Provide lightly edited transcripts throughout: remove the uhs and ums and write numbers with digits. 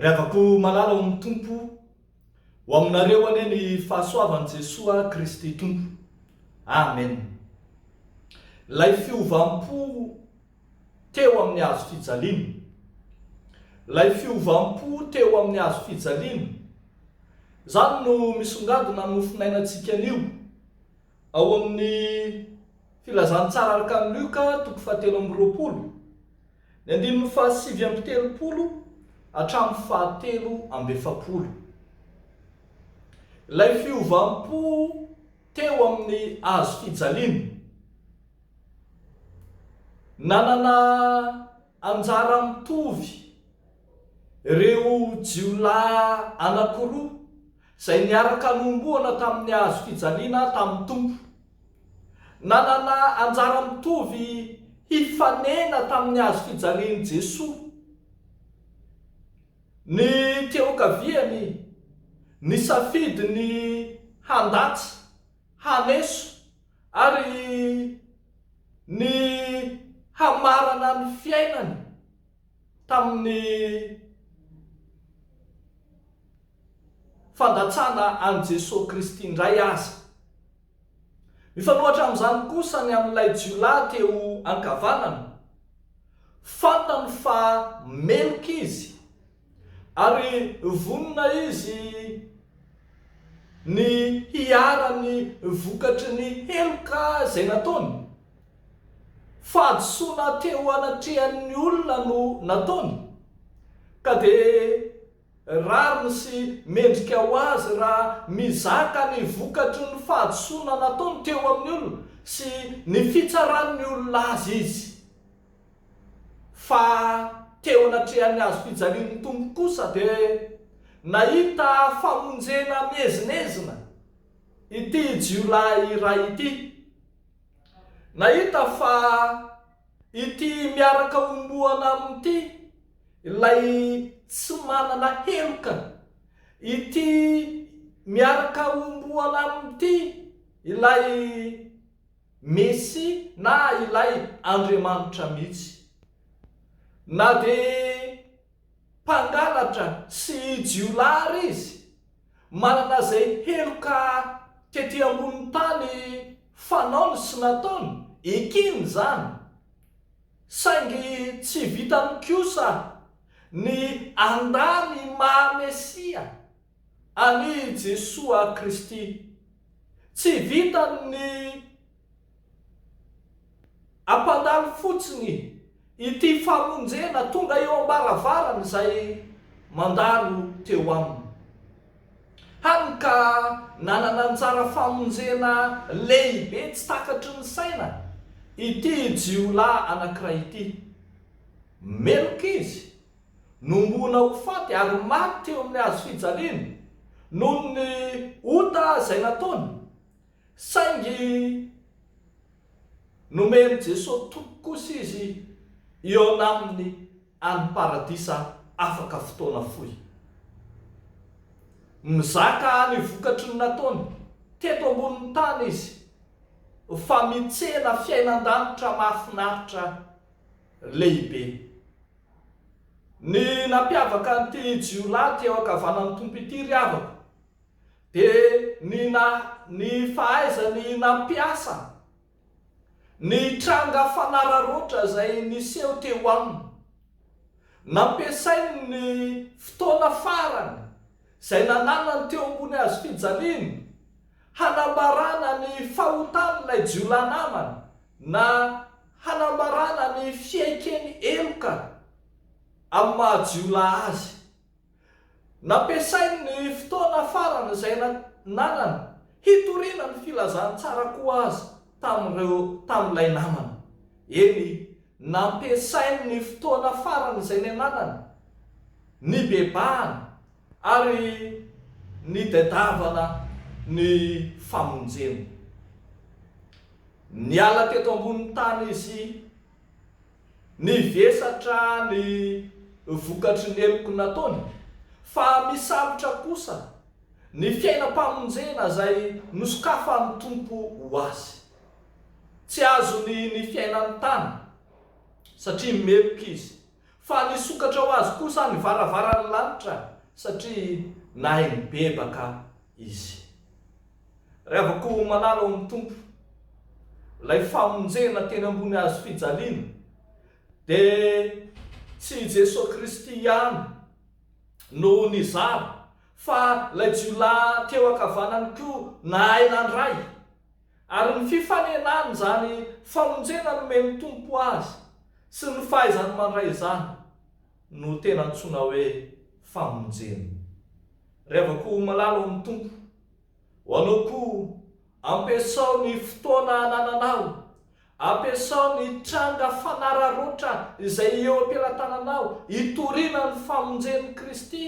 Miavako malala ho amin'ny tompo ho aminareo ane ny fahasoavan'i Jesoa Kristy tompo. Amen. Lay fiovam-po teo amin'ny hazo fijaliana. Lay fiovam-po teo amin'ny hazo fijaliana. Zany no misongadina no finainantsika anio ao amin'ny filazantsara araka ny Lioka toko 7:20. Ny andininy 7:30 hatramin'ny 7:70. Lay fiovam-po teo amin'ny hazo fijaliana. Nanana anjara mitovy ireo jiolahy anankiroa izay niaraka nomboana tamin'ny hazo fijaliana tamin'ny tompo. Nanana anjara mitovy hifanena tamin'ny hazo fijalian'i Jesoa. Ny teokaviany nisafidy ny handatsy, haneso ary ny hamarana ny fiainany tamin'ny fandatsana an Jesosy Kristy indray aza. Mifanohatra amin'izany kosa ny amin'ilay jiolahy teo ankavanana. Fantany fa meloka izy ary vonona izy ny hiara-ny vokatry ny heloka izay nataony. Fahadisoana teo anatrehan'ny olona no nataony. Ka dia rariny sy mendrika ho azy raha mizaka ny vokatry ny fahadisoana nataony teo amin'ny olona sy ny fitsaran'ny olona azy izy. Fa teo anatrehan'ny hazo fijalian'ny tompo kosa dia nahita famonjena mezinezina ity jiolahy iray ity. Nahita fa ity miaraka omboana amin'ity ilay tsy manana heloka, ity miaraka omboana amin'ity ilay Mesy na ilay Andriamanitra mihitsy. Na dia mpangalatra sy jiolahy izy, manana izay heloka tety ambony tany fanaony sy nataony, ekiny zany. Saingy tsy vitany kosa ny andany maha-Mesia ani Jesoa Kristy. Tsy vitany ny ampandalo fotsiny ity famonjena tonga eo ambaravarany izay mandalo teo aminy. Hany ka nanana anjara famonjena lehibe tsy takatry ny saina ity jiolahy anankiray ity. Meloka izy, nombona ho faty ary maty teo amin'ny hazo fijaliana noho ny ota izay nataony. Saingy nomeny Jesosy tompo kosa izy eo aminy any paradisa afaka fotoana fohy. Mizaka ny vokatry ny nataony teto ambonin'ny tany izy, fa mitsena fiainan-danitra mahafinaritra lehibe. Ny nampiavaka an'ity jiolahy teo ankavanan'ny tompo ity ry havako dia ny fahaizany nampiasa ny tranga fanararoatra izay niseho teo aminy. Nampiasainy ny fotoana farany izay nananany teo ambony hazo fijaliana hanambarana ny fahotan'ilay jiolahy namany na hanambarana ny fiaikeny heloka amin'ny maha-jiolahy azy. Nampiasainy ny fotoana farany izay nanany hitoriana ny filazantsara koa azy tamin'ilay namany. Eny, nampiasainy ny fotoana farany izay nanany, nibebahany ary nidedavana ny famonjena. Niala teto ambonin'ny tany izy, nivesatra ny vokatry ny heloka nataony, fa misalotra kosa ny fiainam-pamonjena izay nosokafan'ny tompo ho azy. Tsy azony ny fiainan'ny tany satria meloka izy, fa nisokatra ho azy kosa ny varavaran'ny lanitra satria nahay ny bebaka izy. Revako manalo amin'ny tompo ilay famonjena teny ambony hazo fijaliana dia tsy Jesosy Kristy ihany no nizara, fa ilay jiolahy teo ankavanany koa nahay nandray, ary ny fifanenany zany famonjena nomeny tompo azy sy ny fahaizany mandray izany no tena antsona hoe famonjena. Revako malalo amin'ny tompo, ho anao koa ampiasao ny fotoana nananao, ampiasao ny tranga fanararoatra izay eo am-pelatananao hitoriana ny famonjen'i Kristy,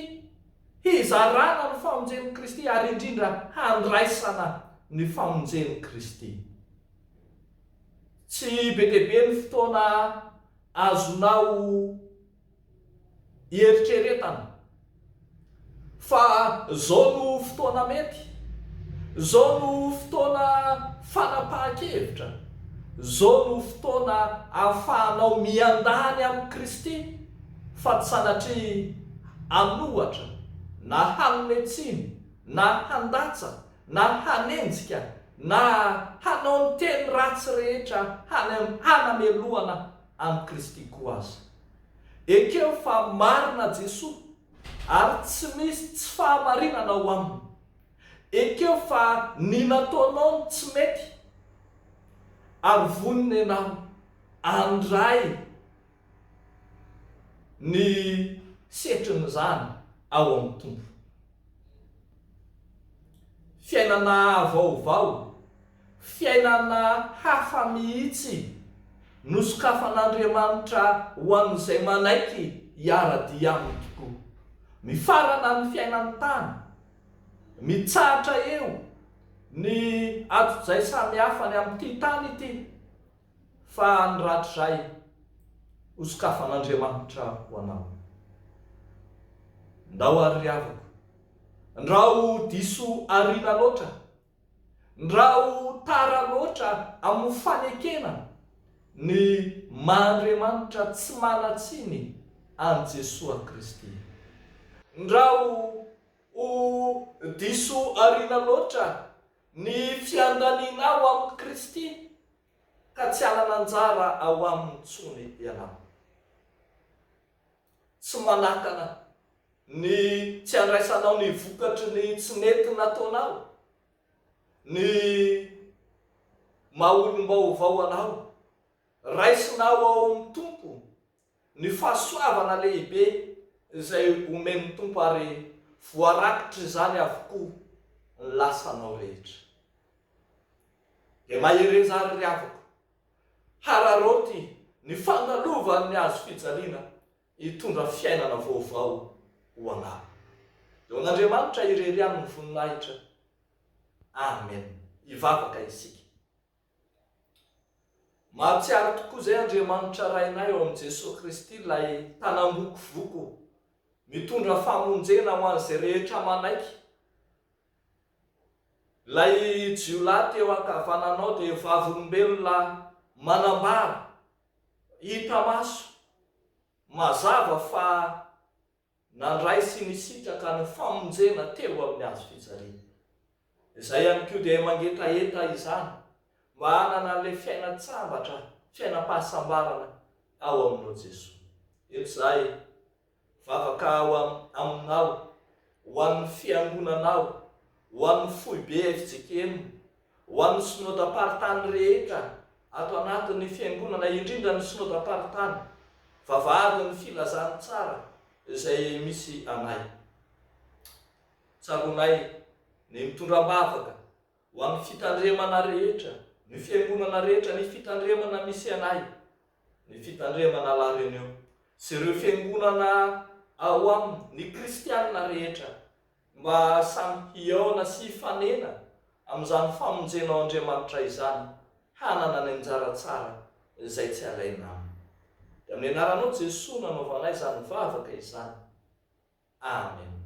hizarana ny famonjen'i Kristy, ary indrindra handraisana ny famonjen'i Kristy. Tsy be dia be ny fotoana azonao hieritreretana, fa zao no fotoana mety, zao no fotoana fanapahan-kevitra, zao no fotoana ahafahanao miandany amin'ny Kristy, fa tsy sanatria hanohatra na hanome tsiny na handatsa na hanenjika na hanao ny teny ratsy rehetra hanamelohana amin'ny Kristy koa azy. Ekeo fa marina Jesosy ary tsy misy tsy fahamarinana ao aminy. Ekeo fa ny nataonao tsy mety, ary voniny ianao andray ny setrin'izany ao amin'ny tompo. Fiainana vaovao, fiainana hafa mihitsy nosokafan'Andriamanitra ho an'izay manaiky hiara-dia aminy tokoa. Mifarana ny fiainan'ny tany, mitsahatra eo ny ado-izay samy hafany amin'ity tany ity, fa ny ratrizay hosokafan'Andriamanitra ho anao. Ndao ary havako, ndrao diso arina loatra, ndrao tara loatra amin'ny fanekena ny Mahandriamanitra tsy manatsiny an Jesosy Kristy. Ndrao ho diso arina loatra ny fiandaninao amin'ny Kristy, ka tsy alana anjara ao amin'ny tsony ianao. Tsy manakana ny tsy andraisanao ny vokatry ny tsy nety nataonao, ny maha-olom-baovao anao, raisinao ao amin'ny tompo ny fahasoavana lehibe izay omen'ny tompo, ary voarakitra izany avokoa ny lasanao rehetra. Dia mahereza ary havako, hararoty ny fangalovan'ny hazo fijaliana hitondra fiainana vaovao ho anao. Eo n'Andriamanitra irery any ny voninahitra. Amen. Hivavaka isika. Mahatsiaro tokoa izay Andriamanitra rainay eo amin'i Jesosy Kristy, ilay tanam-bokovoko mitondra famonjena ho an'izay rehetra manaiky. Ilay jiolahy teo ankavananao dia vavolombelona manambara, hita maso, mazava fa nandray sy nisitraka ny famonjena teo amin'ny hazo fijaliana. Izay ihany koa dia mangetaheta izany mba hanana an'ilay fiainatsambatra, fiainam-pahasambarana ao aminao Jesosy. Eto izay vavaka ao aminao, ho an'ny fiangonanao, ho an'ny foibe FJKM, ho an'ny synodam-paritany rehetra ato anatin'ny fiangonana, indrindra ny synodam-paritany, vavahady ny filazany tsara izay misy anay. Tsaronay ny mitondra-bavaka ho an'ny fitandremana rehetra, ny fiangonana rehetra, ny fitandremana misy anay, ny fitandremana La Réunion, sy ireo fiangonana ao aminy, ny kristianina rehetra, mba samy hiaona sy hifanena amin'izany famonjenao Andriamanitra izany, hanana ny anjara tsara izay tsy alaina aminy. Dia amin'ny anaranao Jesosy nanaovanay izany vavaka izany. Amen.